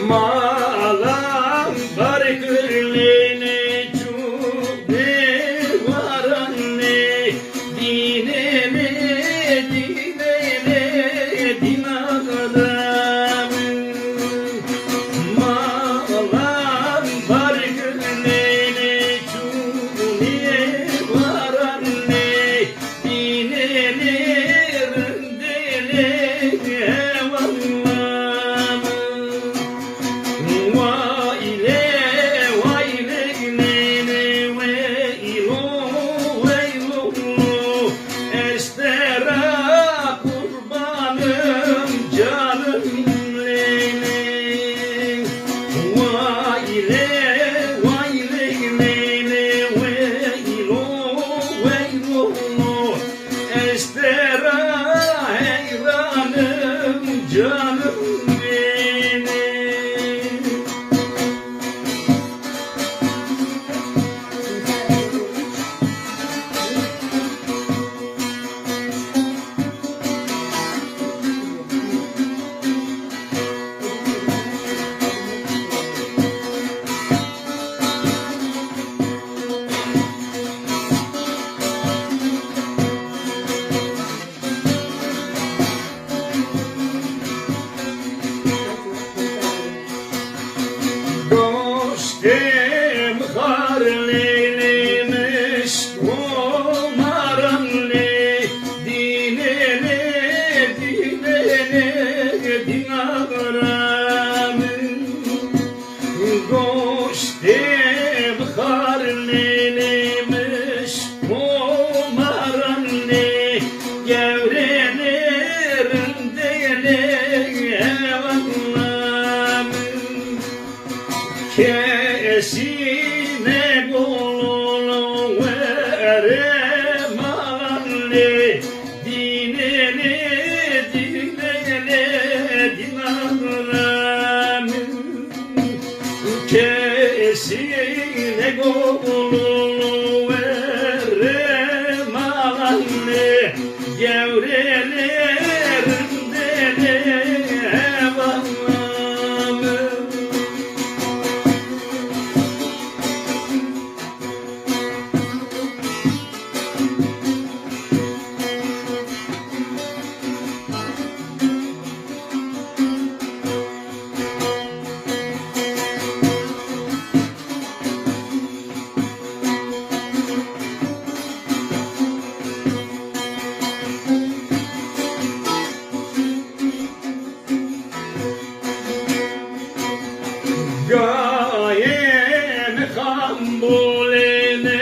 Malam barkırlene çubne varanne dinene dinene dinagaram Malam barkırlene çubne varanne dinene rındele Canım benim. Dostum harleylemiş umaranle dinene dinene dinagram Dostum harleylemiş umaranle gevrenerin dele Kesine bolu veremanle dinene dinene dinagram Kesine bolu veremanle gevrelerin dele Gayem kambulene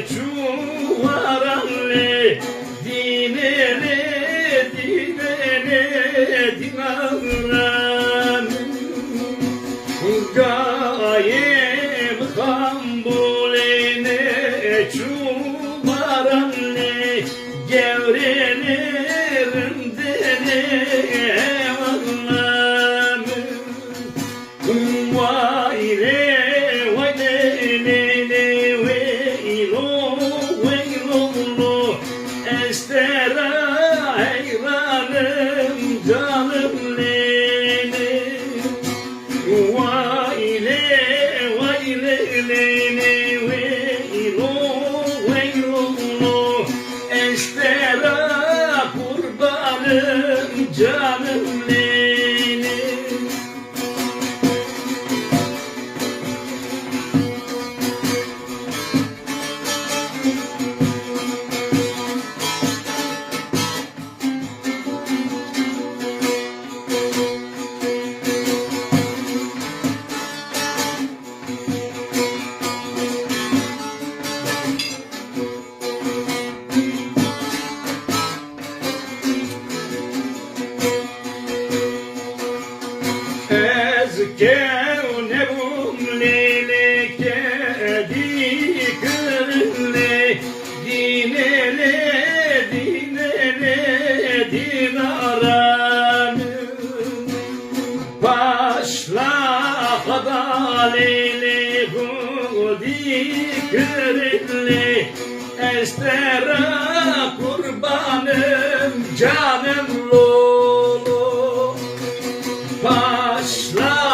çuvaranle dinene dinene dinagram Gayem kambulene çuvaranle gevrenerim dene Estera hayranım canım nene Vayle vayle nene veylo Estera kurbanım canım nene Ezkevne bum leyleke dikirle dinele dinele dinaram Başla kadaleyle bu dikirle Estera kurbanım canım lolo Başla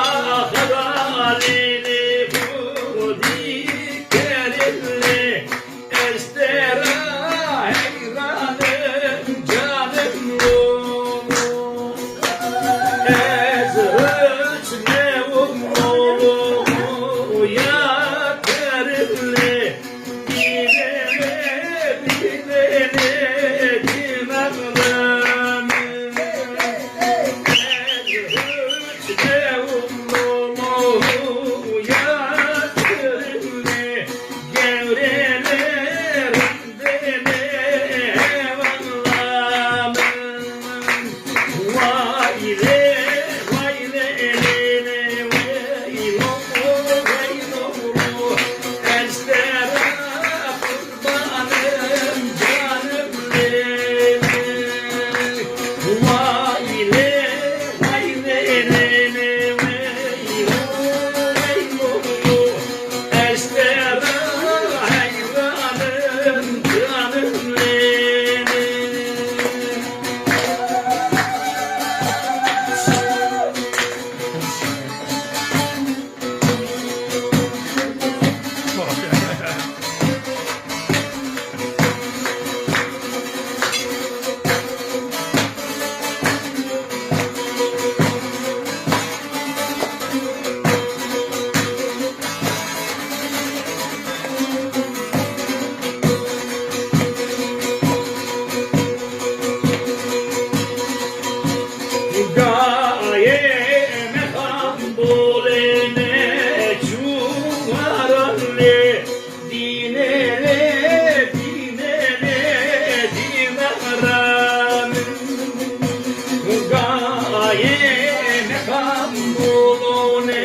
Bulune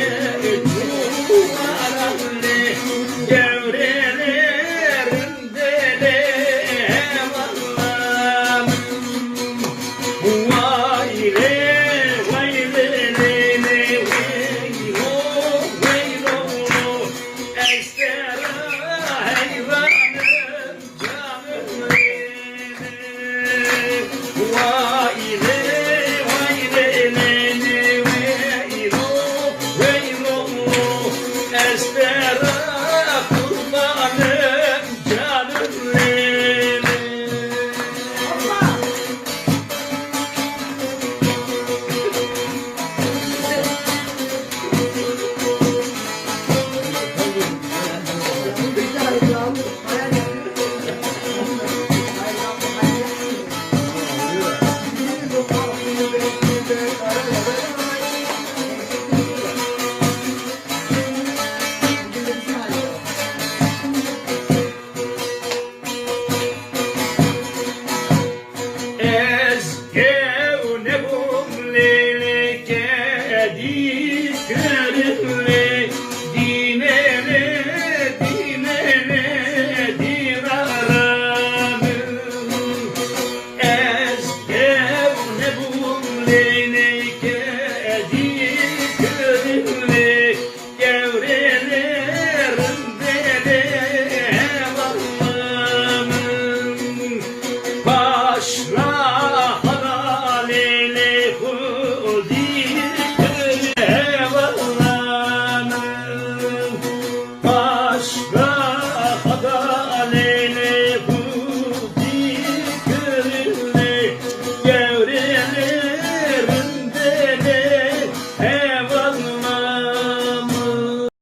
duvarane Gevrelerinde Allah'ım Vay le vay le le le Veylo veylo Estera hayvanım canım Vay le vay le le le Veylo veylo Estera kurbanım canım